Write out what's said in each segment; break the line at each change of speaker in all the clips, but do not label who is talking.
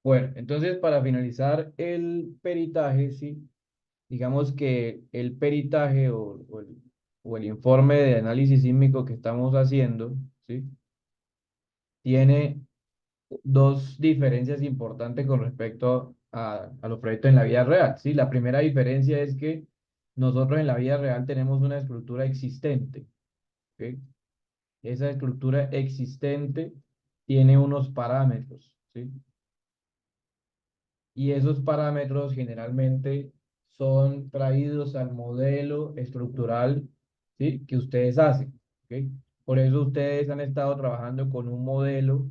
Bueno, entonces para finalizar el peritaje, sí, digamos que el peritaje o el informe de análisis sísmico que estamos haciendo, sí, tiene dos diferencias importantes con respecto a los proyectos en la vida real, ¿sí? La primera diferencia es que nosotros en la vida real tenemos una estructura existente, ¿ok? Esa estructura existente tiene unos parámetros, ¿sí? Y esos parámetros generalmente son traídos al modelo estructural, ¿sí? Que ustedes hacen, ¿ok? Por eso ustedes han estado trabajando con un modelo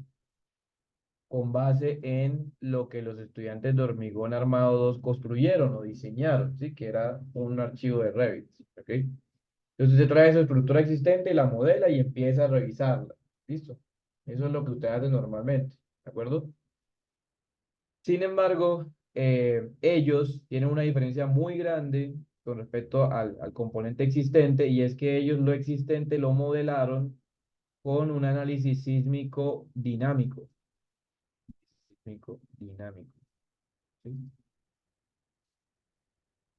con base en lo que los estudiantes de Hormigón Armado 2 construyeron o diseñaron, ¿sí? Que era un archivo de Revit, ¿ok? Entonces se trae esa estructura existente, la modela y empieza a revisarla, ¿listo? Eso es lo que usted hace normalmente, ¿de acuerdo? Sin embargo, ellos tienen una diferencia muy grande con respecto al componente existente y es que ellos lo existente lo modelaron con un análisis sísmico dinámico. Sísmico dinámico. ¿Sí?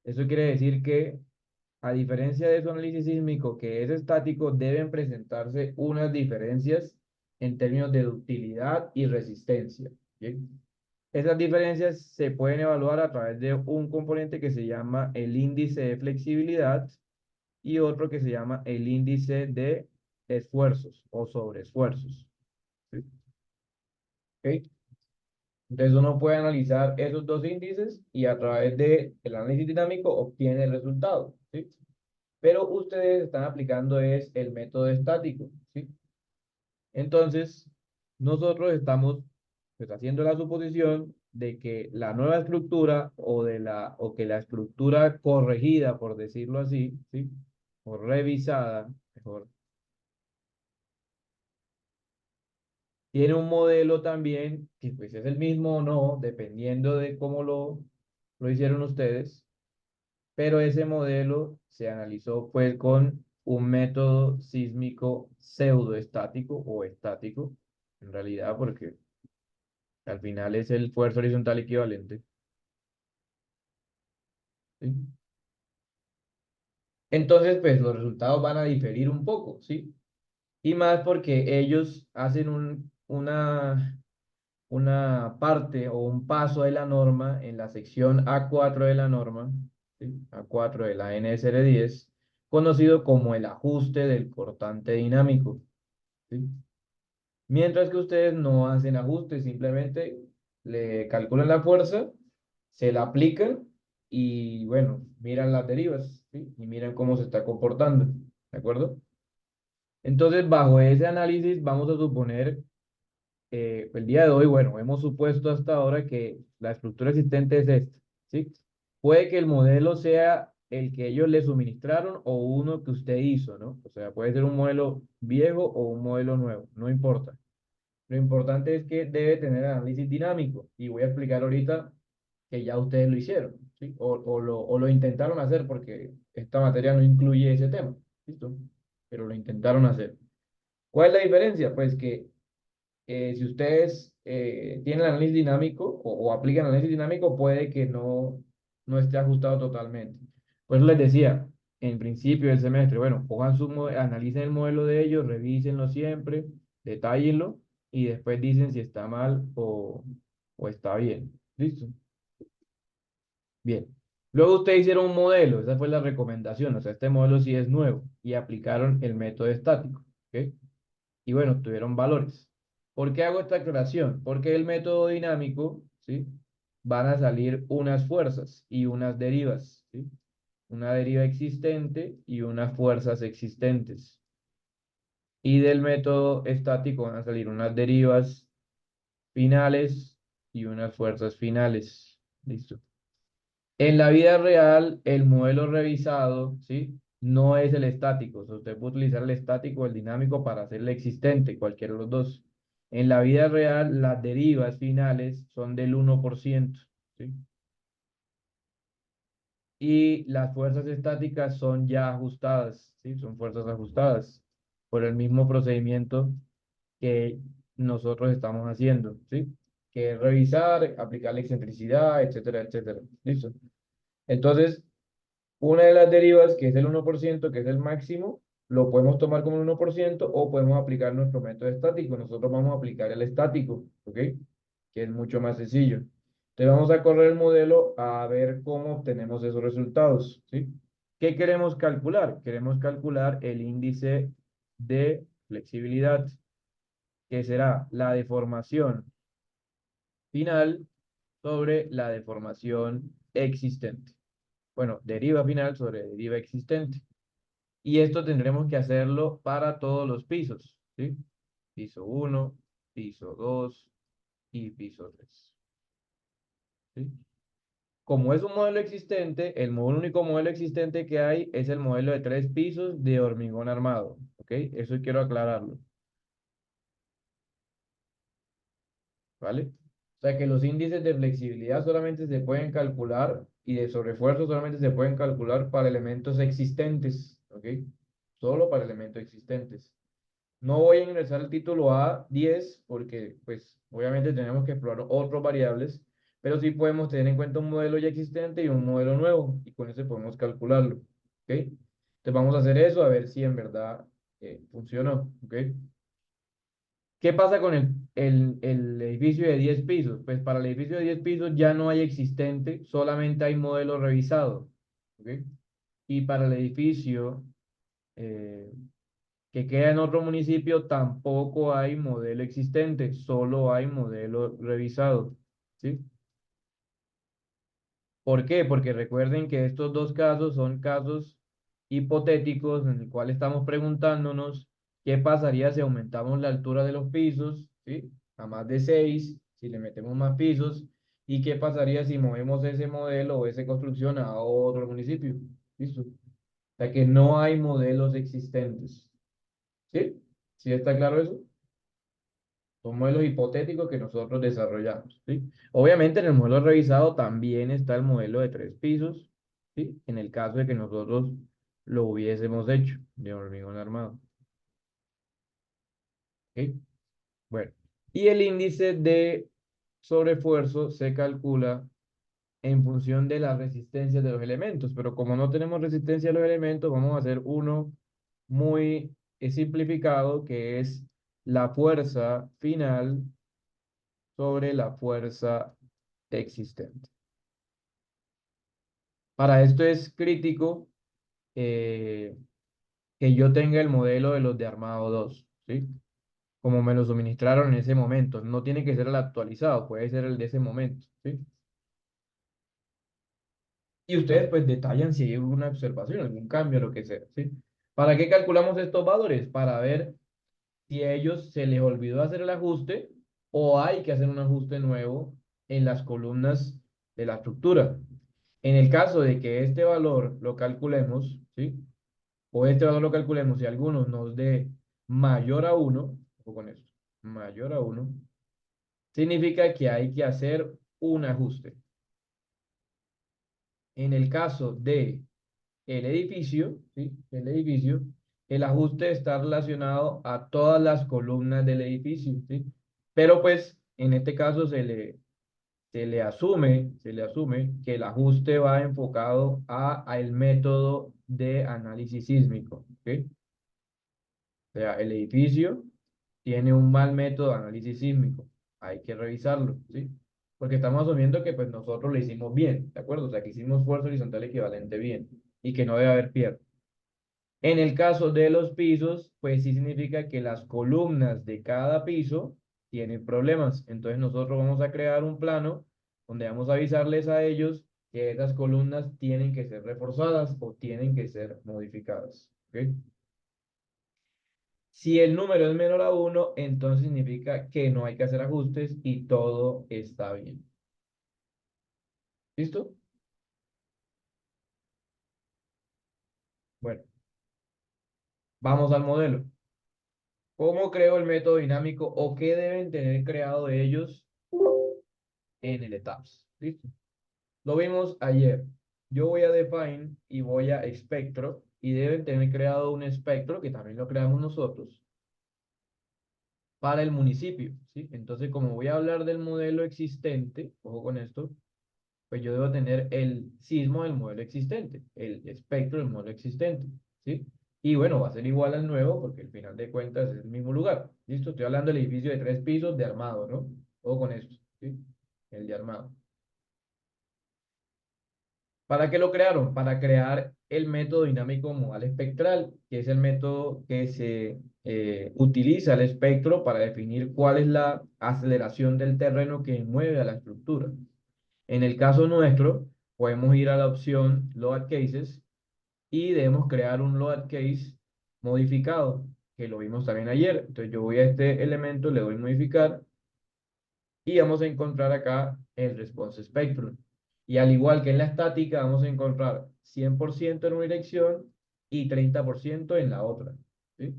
Eso quiere decir que, a diferencia de su análisis sísmico, que es estático, deben presentarse unas diferencias en términos de ductilidad y resistencia. ¿Bien? Esas diferencias se pueden evaluar a través de un componente que se llama el índice de flexibilidad y otro que se llama el índice de esfuerzos o sobreesfuerzos. ¿Sí? ¿Ok? Entonces uno puede analizar esos dos índices y a través del análisis dinámico obtiene el resultado, ¿sí? Pero ustedes están aplicando es el método estático, ¿sí? Entonces, nosotros estamos pues, haciendo la suposición de que la nueva estructura o que la estructura corregida, por decirlo así, ¿sí? O revisada, mejor, tiene un modelo también que pues es el mismo o no, dependiendo de cómo lo hicieron ustedes, pero ese modelo se analizó pues con un método sísmico pseudoestático o estático, en realidad, porque al final es el fuerza horizontal equivalente. ¿Sí? Entonces, pues los resultados van a diferir un poco, ¿sí? Y más porque ellos hacen una parte o un paso de la norma en la sección A4 de la norma, ¿sí? A4 de la NSR10, conocido como el ajuste del cortante dinámico, ¿sí? Mientras que ustedes no hacen ajustes, simplemente le calculan la fuerza, se la aplican y bueno, miran las derivas, ¿sí? Y miran cómo se está comportando, ¿de acuerdo? Entonces, bajo ese análisis, vamos a suponer, el día de hoy, bueno, hemos supuesto hasta ahora que la estructura existente es esta, ¿sí? Puede que el modelo sea el que ellos le suministraron o uno que usted hizo, ¿no? O sea, puede ser un modelo viejo o un modelo nuevo, no importa. Lo importante es que debe tener análisis dinámico y voy a explicar ahorita que ya ustedes lo hicieron, ¿sí? O lo intentaron hacer porque esta materia no incluye ese tema, ¿listo? Pero lo intentaron hacer. ¿Cuál es la diferencia? Pues que si ustedes tienen análisis dinámico o aplican análisis dinámico, puede que no esté ajustado totalmente. Por eso les decía, en principio del semestre, bueno, analicen el modelo de ellos, revísenlo siempre, detállenlo y después dicen si está mal o está bien. ¿Listo? Bien. Luego ustedes hicieron un modelo, esa fue la recomendación, o sea, este modelo sí es nuevo y aplicaron el método estático, ¿ok? Y bueno, tuvieron valores. ¿Por qué hago esta aclaración? Porque el método dinámico, ¿sí? Van a salir unas fuerzas y unas derivas, ¿sí? Una deriva existente y unas fuerzas existentes. Y del método estático van a salir unas derivas finales y unas fuerzas finales. ¿Listo? En la vida real, el modelo revisado, ¿sí? No es el estático. O sea, usted puede utilizar el estático o el dinámico para hacer el existente, cualquiera de los dos. En la vida real, las derivas finales son del 1%, ¿sí? Y las fuerzas estáticas son ya ajustadas, ¿sí? Son fuerzas ajustadas por el mismo procedimiento que nosotros estamos haciendo, ¿sí? que es revisar, aplicar la excentricidad, etcétera, etcétera. ¿Listo? Entonces, una de las derivas, que es el 1%, que es el máximo, lo podemos tomar como el 1% o podemos aplicar nuestro método estático. Nosotros vamos a aplicar el estático, ¿ok? Que es mucho más sencillo. Entonces vamos a correr el modelo a ver cómo obtenemos esos resultados, ¿sí? ¿Qué queremos calcular? Queremos calcular el índice de flexibilidad, que será la deformación final sobre la deformación existente. Bueno, deriva final sobre deriva existente. Y esto tendremos que hacerlo para todos los pisos, ¿sí? Piso uno, piso 2 y piso 3, ¿sí? Como es un modelo existente, el único modelo existente que hay es el modelo de 3 pisos de hormigón armado, ¿ok? Eso quiero aclararlo, ¿vale? O sea que los índices de flexibilidad solamente se pueden calcular y de sobreesfuerzo solamente se pueden calcular para elementos existentes, ¿ok? Solo para elementos existentes. No voy a ingresar el título A10 porque, pues, obviamente tenemos que explorar otras variables, pero sí podemos tener en cuenta un modelo ya existente y un modelo nuevo, y con eso podemos calcularlo, ¿ok? Entonces vamos a hacer eso a ver si en verdad funcionó, ¿ok? ¿Qué pasa con el edificio de 10 pisos? Pues para el edificio de 10 pisos ya no hay existente, solamente hay modelo revisado, ¿ok? Y para el edificio eh, que queda en otro municipio, tampoco hay modelo existente, solo hay modelo revisado, ¿sí? ¿Por qué? Porque recuerden que estos dos casos son casos hipotéticos en el cual estamos preguntándonos qué pasaría si aumentamos la altura de los pisos, ¿sí? A más de 6, si le metemos más pisos, y qué pasaría si movemos ese modelo o esa construcción a otro municipio, ¿listo? O sea que no hay modelos existentes, ¿sí? ¿Sí está claro eso? Son modelos hipotéticos que nosotros desarrollamos, ¿sí? Obviamente en el modelo revisado también está el modelo de 3 pisos, ¿sí? En el caso de que nosotros lo hubiésemos hecho de hormigón armado, ¿ok? Bueno, y el índice de sobreesfuerzo se calcula en función de la resistencia de los elementos, pero como no tenemos resistencia a los elementos, vamos a hacer uno muy simplificado, que es la fuerza final sobre la fuerza existente. Para esto es crítico eh, que yo tenga el modelo de los de Armado 2, ¿sí? Como me lo suministraron en ese momento. No tiene que ser el actualizado, puede ser el de ese momento, ¿sí? Y ustedes pues detallan si hay alguna observación, algún cambio, lo que sea, ¿sí? ¿Para qué calculamos estos valores? Para ver si a ellos se les olvidó hacer el ajuste o hay que hacer un ajuste nuevo en las columnas de la estructura. En el caso de que este valor lo calculemos, ¿sí? O este valor lo calculemos y alguno nos dé mayor a 1, ojo con esto, mayor a 1, significa que hay que hacer un ajuste. En el caso de el edificio, ¿sí? El ajuste está relacionado a todas las columnas del edificio, ¿sí? Pero pues en este caso se le asume que el ajuste va enfocado al método de análisis sísmico, ¿ok? O sea, el edificio tiene un mal método de análisis sísmico. Hay que revisarlo, ¿sí? Porque estamos asumiendo que pues nosotros lo hicimos bien, ¿de acuerdo? O sea, que hicimos fuerza horizontal equivalente bien y que no debe haber pierde. En el caso de los pisos, pues sí significa que las columnas de cada piso tienen problemas. Entonces nosotros vamos a crear un plano donde vamos a avisarles a ellos que esas columnas tienen que ser reforzadas o tienen que ser modificadas, ¿ok? Si el número es menor a 1, entonces significa que no hay que hacer ajustes y todo está bien. ¿Listo? Bueno, vamos al modelo. ¿Cómo creo el método dinámico o qué deben tener creado ellos en el ETAPS? ¿Listo? Lo vimos ayer. Yo voy a define y voy a espectro y deben tener creado un espectro que también lo creamos nosotros para el municipio, ¿sí? Entonces, como voy a hablar del modelo existente, ojo con esto, pues yo debo tener el sismo del modelo existente, el espectro del modelo existente, ¿sí? Y bueno, va a ser igual al nuevo porque al final de cuentas es el mismo lugar, ¿listo? Estoy hablando del edificio de 3 pisos de armado, ¿no? Ojo con esto, ¿sí? El de armado. ¿Para qué lo crearon? Para crear el método dinámico modal espectral, que es el método que se utiliza el espectro para definir cuál es la aceleración del terreno que mueve a la estructura. En el caso nuestro, podemos ir a la opción Load Cases y debemos crear un Load Case modificado, que lo vimos también ayer. Entonces yo voy a este elemento, le doy modificar y vamos a encontrar acá el response spectrum. Y al igual que en la estática, vamos a encontrar 100% en una dirección y 30% en la otra, ¿sí?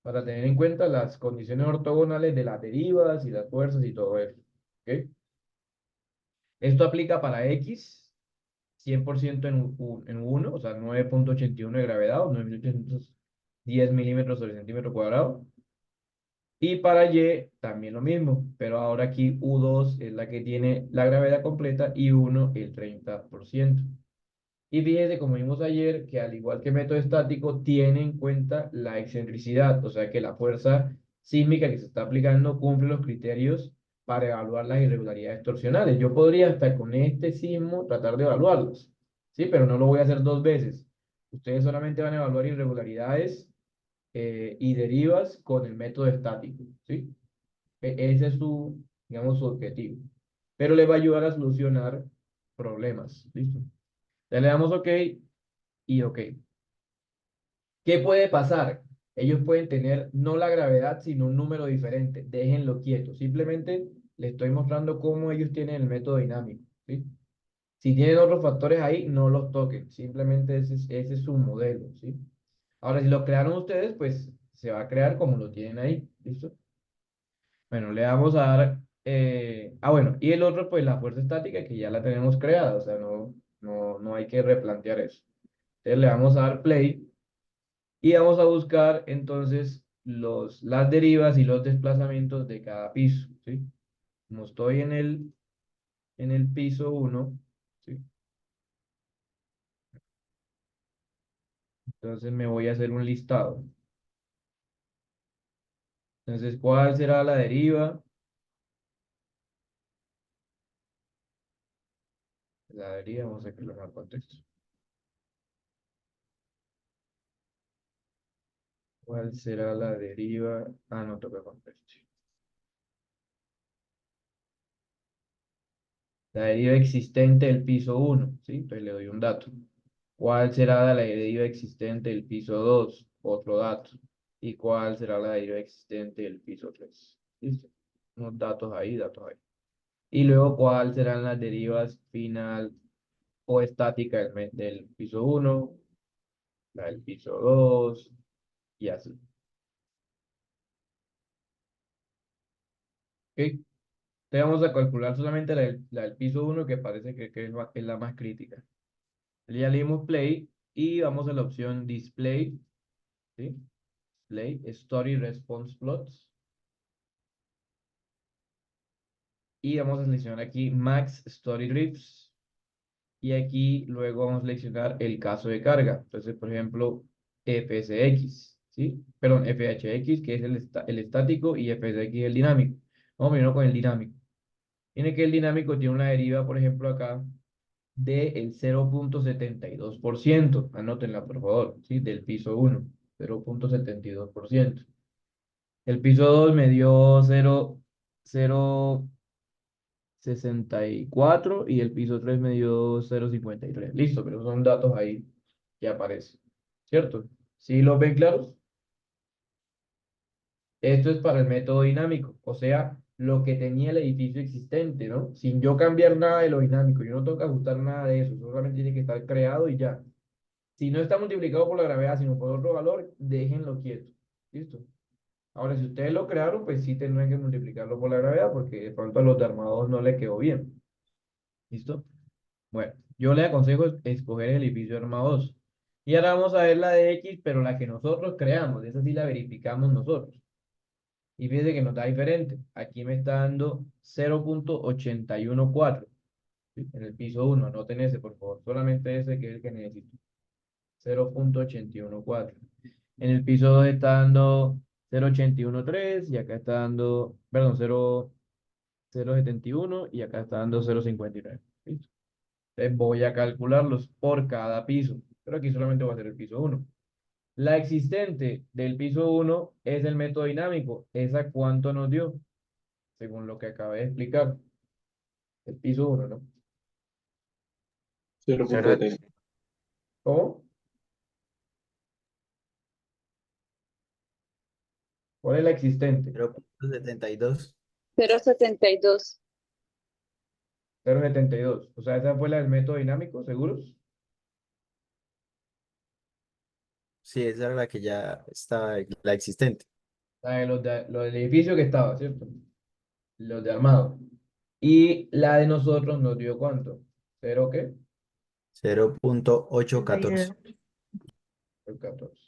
Para tener en cuenta las condiciones ortogonales de las derivas y las fuerzas y todo eso, ¿ok? Esto aplica para X, 100% en 1, o sea, 9,81 de gravedad, o 9.810 milímetros sobre centímetro cuadrado. Y para Y también lo mismo, pero ahora aquí U2 es la que tiene la gravedad completa y 1 el 30%. Y fíjese, como vimos ayer, que al igual que método estático, tiene en cuenta la excentricidad, o sea que la fuerza sísmica que se está aplicando cumple los criterios para evaluar las irregularidades torsionales. Yo podría hasta con este sismo tratar de evaluarlos, ¿sí? Pero no lo voy a hacer 2 veces. Ustedes solamente van a evaluar irregularidades y derivas con el método estático, ¿sí? Ese es su, digamos, su objetivo. Pero le va a ayudar a solucionar problemas, ¿listo? Ya le damos OK y OK. ¿Qué puede pasar? Ellos pueden tener no la gravedad, sino un número diferente. Déjenlo quieto. Simplemente les estoy mostrando cómo ellos tienen el método dinámico, ¿sí? Si tienen otros factores ahí, no los toquen. Simplemente ese es su modelo, ¿sí? Ahora, si lo crearon ustedes, pues se va a crear como lo tienen ahí, ¿listo? Bueno, le vamos a dar... bueno, y el otro, pues la fuerza estática, que ya la tenemos creada, o sea, no hay que replantear eso. Entonces le vamos a dar play y vamos a buscar entonces las derivas y los desplazamientos de cada piso, ¿sí? Como estoy en el piso 1, ¿sí? Entonces me voy a hacer un listado. Entonces, ¿cuál será la deriva? La deriva, vamos a crear un contexto. ¿Cuál será la deriva? Ah, no toca contexto. La deriva existente del piso 1, ¿sí? Entonces le doy un dato. ¿Cuál será la deriva existente del piso 2? Otro dato. ¿Y cuál será la deriva existente del piso 3? ¿Listo? Unos datos ahí. Y luego, ¿cuál serán las derivas final o estática del piso 1, la del piso 2 y así? ¿Ok? Entonces vamos a calcular solamente la del piso 1 que parece que es la más crítica. Ya le dimos play y vamos a la opción display, ¿sí? Display, story response plots. Y vamos a seleccionar aquí Max Story Drifts. Y aquí luego vamos a seleccionar el caso de carga. Entonces, por ejemplo, FSX, ¿sí? Perdón, FHX, que es el estático, y FSX el dinámico. Vamos primero con el dinámico. Tiene que el dinámico tiene una deriva, por ejemplo, acá, del 0,72%. Anótenla, por favor, ¿sí? Del piso 1, 0,72%. El piso 2 me dio 0,64 y el piso 3 me dio 0,53. Listo, pero son datos ahí que aparecen, ¿cierto? ¿Sí los ven claros? Esto es para el método dinámico, o sea, lo que tenía el edificio existente, ¿no? Sin yo cambiar nada de lo dinámico, yo no tengo que ajustar nada de eso, solamente tiene que estar creado y ya. Si no está multiplicado por la gravedad, sino por otro valor, déjenlo quieto. ¿Listo? Ahora, si ustedes lo crearon, pues sí tendrán que multiplicarlo por la gravedad porque de pronto a los de armados no le quedó bien. ¿Listo? Bueno, yo le aconsejo escoger el edificio armado 2. Y ahora vamos a ver la de X, pero la que nosotros creamos. Esa sí la verificamos nosotros. Y fíjese que nos da diferente. Aquí me está dando 0.814, ¿sí? En el piso 1, anoten ese, por favor. Solamente ese que es el que necesito. 0.814. En el piso 2 está dando 0.813 y acá está dando, perdón, 0.71 y acá está dando 0.59. ¿Listo? Entonces voy a calcularlos por cada piso, pero aquí solamente voy a hacer el piso 1. La existente del piso 1 es el método dinámico. ¿Esa cuánto nos dio? Según lo que acabé de explicar. El piso 1, ¿no?
0.70.
¿Cómo? ¿Cuál es la existente?
0.72.
0.72.
0.72. O sea, esa fue la del método dinámico, ¿seguros?
Sí, esa era la que ya estaba, la existente.
La de los del edificio que estaba, ¿cierto? Los de armado. Y la de nosotros nos dio ¿cuánto? ¿Cero qué?
0.814.
El 14.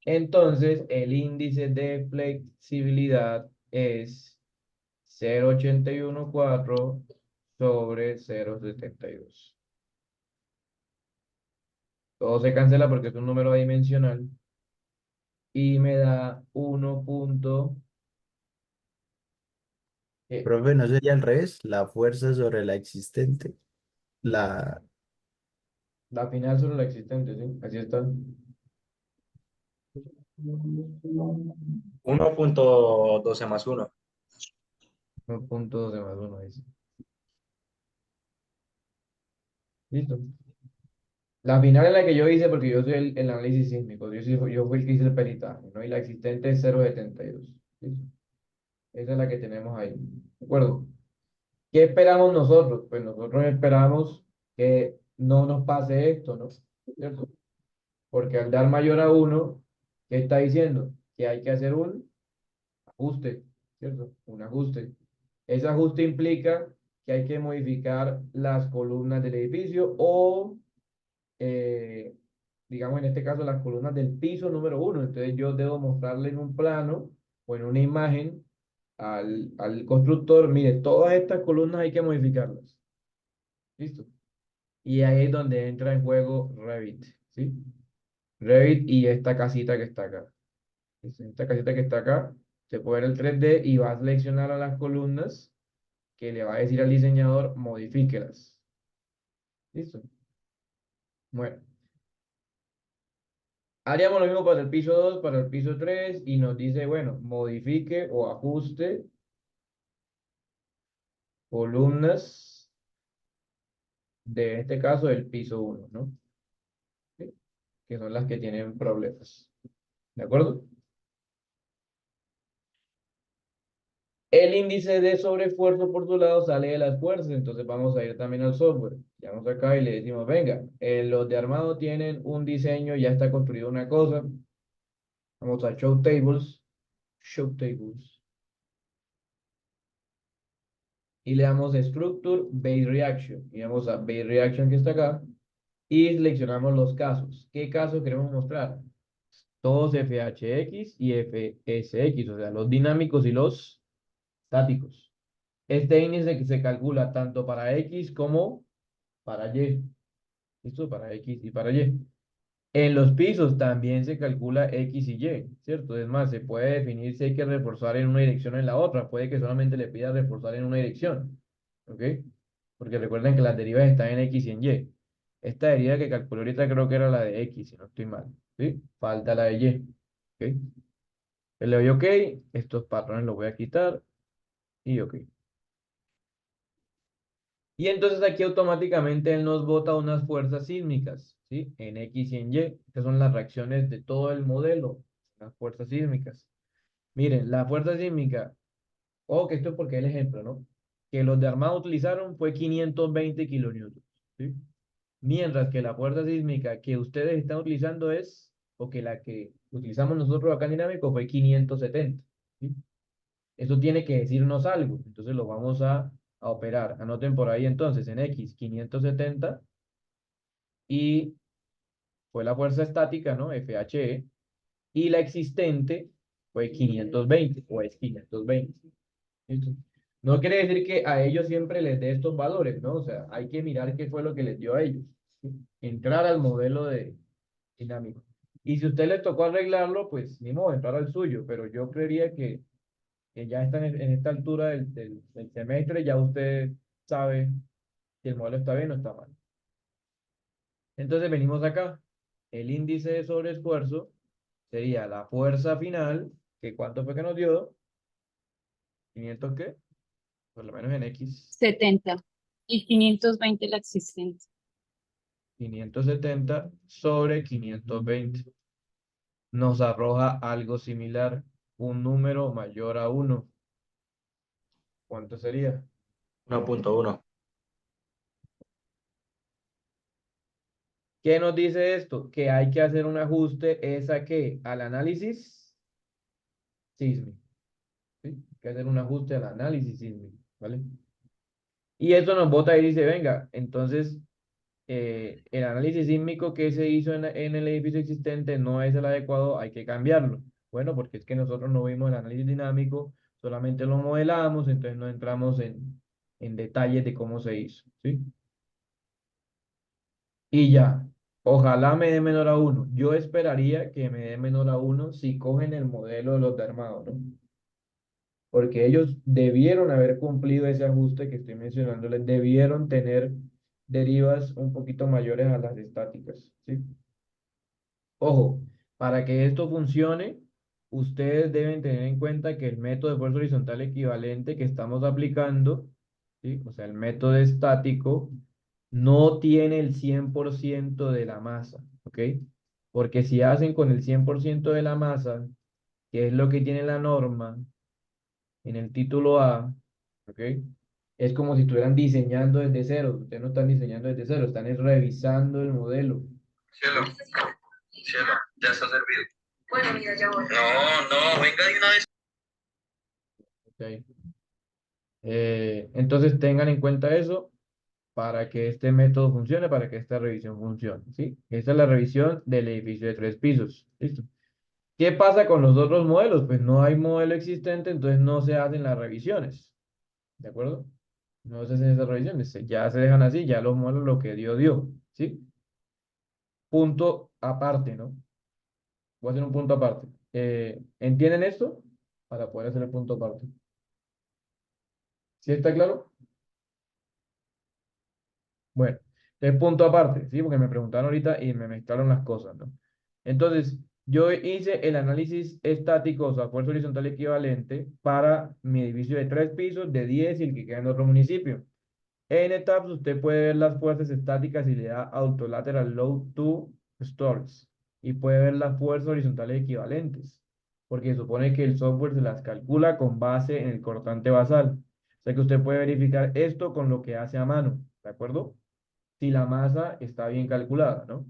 Entonces, el índice de flexibilidad es 0.814 sobre 0.72. Todo se cancela porque es un número adimensional y me da 1 punto,
Profe, ¿no sería al revés? La fuerza sobre la existente. La,
la final sobre la existente, ¿sí? Así está.
1.12 más 1.
1.12 más 1 dice. Listo. La final es la que yo hice porque yo soy el análisis sísmico. Yo fui el que hice el peritaje, ¿no? Y la existente es 0.72. ¿Listo? Esa es la que tenemos ahí. ¿De acuerdo? ¿Qué esperamos nosotros? Pues nosotros esperamos que no nos pase esto, ¿no? ¿Cierto? Porque al dar mayor a 1, ¿qué está diciendo? Que hay que hacer un ajuste, ¿cierto? Un ajuste. Ese ajuste implica que hay que modificar las columnas del edificio o eh, digamos en este caso, las columnas del piso número 1. Entonces yo debo mostrarle en un plano o en una imagen al constructor, mire, todas estas columnas hay que modificarlas. ¿Listo? Y ahí es donde entra en juego Revit, ¿sí? Revit y esta casita que está acá. ¿Listo? Esta casita que está acá, se puede ver el 3D y va a seleccionar a las columnas que le va a decir al diseñador, modifíquelas. ¿Listo? Bueno. Haríamos lo mismo para el piso 2, para el piso 3 y nos dice, bueno, modifique o ajuste columnas de este caso del piso 1, ¿no? ¿Sí? Que son las que tienen problemas. ¿De acuerdo? El índice de sobreesfuerzo por su lado sale de las fuerzas, entonces vamos a ir también al software. Vamos acá y le decimos, venga, los de armado tienen un diseño, ya está construido una cosa. Vamos a Show Tables. Show Tables. Y le damos Structure Base Reaction. Y vamos a Base Reaction que está acá. Y seleccionamos los casos. ¿Qué casos queremos mostrar? Todos FHX y FSX, o sea, los dinámicos y los estáticos. Este índice que se calcula tanto para X como para Y. ¿Listo? Para X y para Y. En los pisos también se calcula X y Y, ¿cierto? Es más, se puede definir si hay que reforzar en una dirección o en la otra. Puede que solamente le pida reforzar en una dirección. ¿Ok? Porque recuerden que las derivas están en X y en Y. Esta deriva que calculé ahorita creo que era la de X, si no estoy mal. ¿Sí? Falta la de Y. ¿Ok? Le doy OK. Estos patrones los voy a quitar. Y OK. Y entonces aquí automáticamente él nos bota unas fuerzas sísmicas, ¿sí? En X y en Y. Estas son las reacciones de todo el modelo. Las fuerzas sísmicas. Miren, la fuerza sísmica, ojo que esto es porque es el ejemplo, ¿no? Que los de Armada utilizaron fue 520 kilonewtons, ¿sí? Mientras que la fuerza sísmica que ustedes están utilizando es, o que la que utilizamos nosotros acá en Dinámico fue 570, ¿sí? Eso tiene que decirnos algo, entonces lo vamos a operar. Anoten por ahí entonces en X 570 y fue la fuerza estática, ¿no? FHE, y la existente fue 520 o es 520. ¿Listo? No quiere decir que a ellos siempre les dé estos valores, ¿no? O sea, hay que mirar qué fue lo que les dio a ellos. ¿Sí? Entrar al modelo de dinámico. Y si a usted le tocó arreglarlo, pues ni modo, entrar al suyo, pero yo creería que ya está en esta altura del semestre, ya usted sabe si el modelo está bien o está mal. Entonces venimos acá. El índice de sobreesfuerzo sería la fuerza final, que ¿cuánto fue que nos dio? ¿500 qué? Por lo menos en X,
70 y 520 la existente.
570 sobre 520. Nos arroja algo similar, un número mayor a 1. ¿Cuánto sería?
1.1.
¿Qué nos dice esto? Que hay que hacer un ajuste, ¿es a qué? Al análisis sísmico. ¿Sí? Hay que hacer un ajuste al análisis sísmico, ¿vale? Y eso nos bota y dice, venga, entonces el análisis sísmico que se hizo en el edificio existente no es el adecuado, hay que cambiarlo. Bueno, porque es que nosotros no vimos el análisis dinámico, solamente lo modelamos, entonces no entramos en detalles de cómo se hizo, ¿sí? Y ya, ojalá me dé menor a 1. Yo esperaría que me dé menor a 1 si cogen el modelo de los de armado, ¿no? Porque ellos debieron haber cumplido ese ajuste que estoy mencionándoles, debieron tener derivas un poquito mayores a las estáticas, ¿sí? Ojo, para que esto funcione, ustedes deben tener en cuenta que el método de fuerza horizontal equivalente que estamos aplicando, ¿sí? O sea, el método estático, no tiene el 100% de la masa, ¿ok? Porque si hacen con el 100% de la masa, que es lo que tiene la norma en el título A, ¿ok? Es como si estuvieran diseñando desde cero. Ustedes no están diseñando desde cero, están es revisando el modelo.
Cielo, cielo, ya está servido. Bueno, mira, ya voy. No, no, venga de una vez.
¿Ok? Entonces tengan en cuenta eso para que este método funcione, para que esta revisión funcione, ¿sí? Esta es la revisión del edificio de 3 pisos. ¿Listo? ¿Qué pasa con los otros modelos? Pues no hay modelo existente, entonces no se hacen las revisiones. ¿De acuerdo? No se hacen esas revisiones, ya se dejan así, ya los modelos lo que dio, dio, ¿sí? Punto aparte, ¿no? Voy a hacer un punto aparte. ¿Entienden esto? Para poder hacer el punto aparte. ¿Sí está claro? Bueno, entonces punto aparte, ¿sí? Porque me preguntaron ahorita y me mezclaron las cosas, ¿no? Entonces, yo hice el análisis estático, o sea, fuerza horizontal equivalente para mi edificio de 3 pisos, de 10 y el que queda en otro municipio. En etapas usted puede ver las fuerzas estáticas y le da Autolateral Load to Stories. Y puede ver las fuerzas horizontales equivalentes. Porque supone que el software se las calcula con base en el cortante basal. O sea que usted puede verificar esto con lo que hace a mano. ¿De acuerdo? Si la masa está bien calculada, ¿no?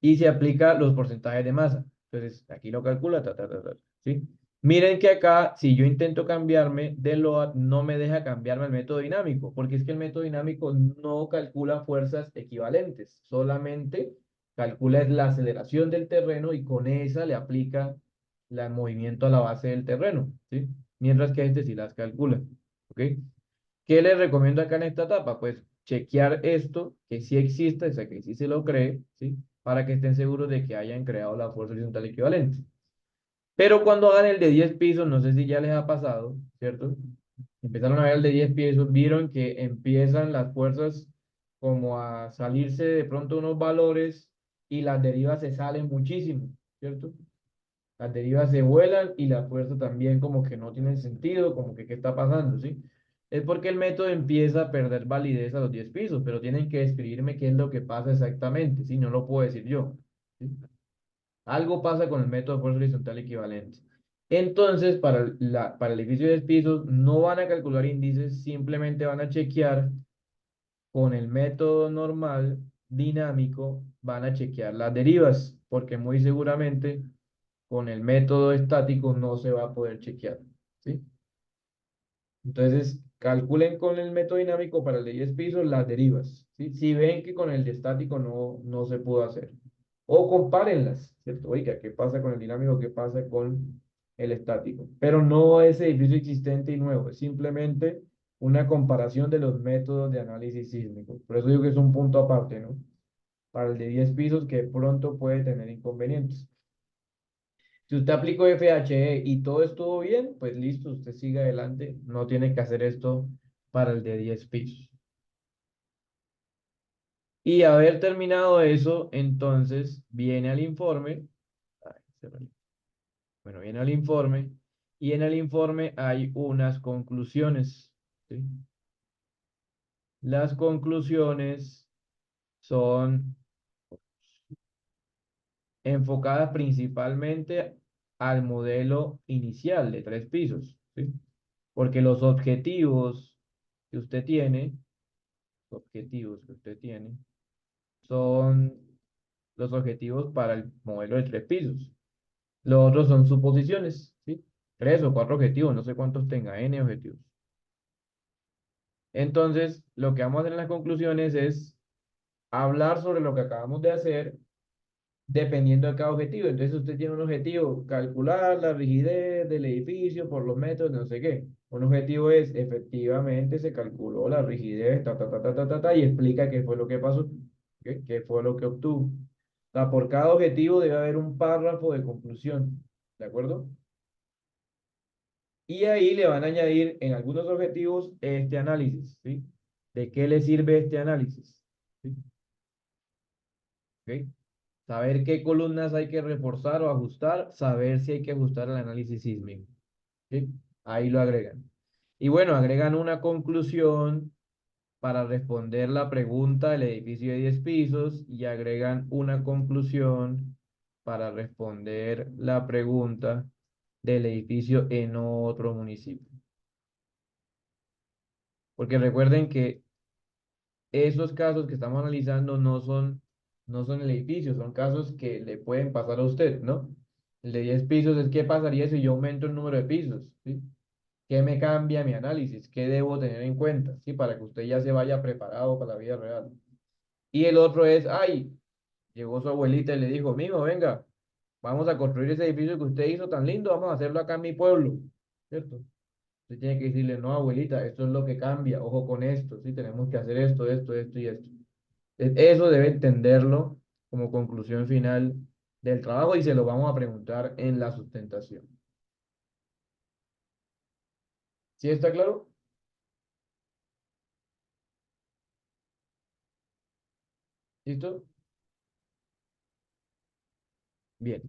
Y se aplica los porcentajes de masa. Entonces, aquí lo calcula, ¿sí? Miren que acá, si yo intento cambiarme de load, no me deja cambiarme al método dinámico, porque es que el método dinámico no calcula fuerzas equivalentes, solamente calcula la aceleración del terreno y con esa le aplica el movimiento a la base del terreno, ¿sí? Mientras que este sí las calcula, ¿ok? ¿Qué les recomiendo acá en esta etapa? Pues chequear esto, que sí existe, o sea, que sí se lo cree, ¿sí? Para que estén seguros de que hayan creado la fuerza horizontal equivalente. Pero cuando hagan el de 10 pisos, no sé si ya les ha pasado, ¿cierto? Empezaron a ver el de 10 pisos, vieron que empiezan las fuerzas como a salirse de pronto unos valores y las derivas se salen muchísimo, ¿cierto? Las derivas se vuelan y la fuerza también como que no tiene sentido, como que qué está pasando, ¿sí? Es porque el método empieza a perder validez a los 10 pisos, pero tienen que describirme qué es lo que pasa exactamente, ¿sí? No lo puedo decir yo, ¿sí? Algo pasa con el método de fuerza horizontal equivalente. Entonces, para el edificio de 10 pisos, no van a calcular índices, simplemente van a chequear con el método normal, dinámico, van a chequear las derivas, porque muy seguramente con el método estático no se va a poder chequear, ¿sí? Entonces, calculen con el método dinámico para el de 10 pisos las derivas, ¿sí? Si ven que con el de estático no se pudo hacer. O compárenlas, ¿cierto? Oiga, ¿qué pasa con el dinámico? ¿Qué pasa con el estático? Pero no es edificio existente y nuevo, es simplemente una comparación de los métodos de análisis sísmico. Por eso digo que es un punto aparte, ¿no? Para el de 10 pisos que pronto puede tener inconvenientes. Si usted aplicó FHE y todo estuvo bien, pues listo, usted sigue adelante. No tiene que hacer esto para el de 10 pisos. Y haber terminado eso, entonces viene al informe. Ay, bueno, viene al informe y en el informe hay unas conclusiones. ¿Sí? Las conclusiones son enfocadas principalmente al modelo inicial de 3 pisos. ¿Sí? Porque los objetivos que usted tiene, son los objetivos para el modelo de 3 pisos. Los otros son suposiciones, ¿sí? 3 o 4 objetivos, no sé cuántos tenga, n objetivos. Entonces, lo que vamos a hacer en las conclusiones es hablar sobre lo que acabamos de hacer dependiendo de cada objetivo. Entonces, usted tiene un objetivo, calcular la rigidez del edificio por los metros, no sé qué. Un objetivo es, efectivamente, se calculó la rigidez, y explica qué fue lo que pasó, qué fue lo que obtuvo. O sea, por cada objetivo debe haber un párrafo de conclusión, ¿de acuerdo? Y ahí le van a añadir en algunos objetivos este análisis, ¿sí? ¿De qué le sirve este análisis? ¿Sí? ¿Ok? Saber qué columnas hay que reforzar o ajustar, saber si hay que ajustar el análisis sísmico. ¿Sí? Ahí lo agregan. Y bueno, agregan una conclusión para responder la pregunta del edificio de 10 pisos y agregan una conclusión para responder la pregunta del edificio en otro municipio. Porque recuerden que esos casos que estamos analizando no son el edificio, son casos que le pueden pasar a usted, ¿no? El de 10 pisos es qué pasaría si yo aumento el número de pisos, ¿sí? ¿Qué me cambia mi análisis? ¿Qué debo tener en cuenta? ¿Sí? Para que usted ya se vaya preparado para la vida real. Y el otro es, ay, llegó su abuelita y le dijo, mijo, venga, vamos a construir ese edificio que usted hizo tan lindo, vamos a hacerlo acá en mi pueblo, ¿cierto? Usted tiene que decirle, no, abuelita, esto es lo que cambia, ojo con esto, sí, tenemos que hacer esto, esto, esto y esto. Eso debe entenderlo como conclusión final del trabajo y se lo vamos a preguntar en la sustentación. ¿Sí está claro? ¿Listo? Bien.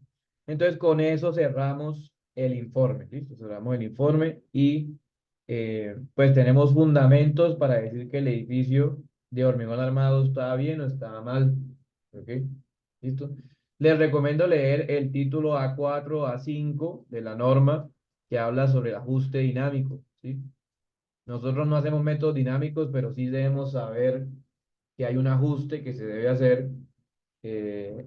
Entonces, con eso cerramos el informe. ¿Listo? Cerramos el informe y pues tenemos fundamentos para decir que el edificio de hormigón armado estaba bien o estaba mal. ¿Ok? ¿Listo? Les recomiendo leer el título A4, A5 de la norma que habla sobre el ajuste dinámico. ¿Sí? Nosotros no hacemos métodos dinámicos, pero sí debemos saber que hay un ajuste que se debe hacer.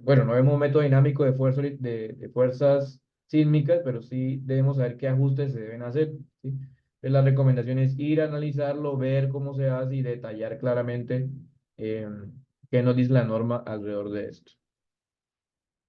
Bueno, no vemos un método dinámico de fuerzas sísmicas, pero sí debemos saber qué ajustes se deben hacer, ¿sí? Entonces, la recomendación es ir a analizarlo, ver cómo se hace y detallar claramente qué nos dice la norma alrededor de esto.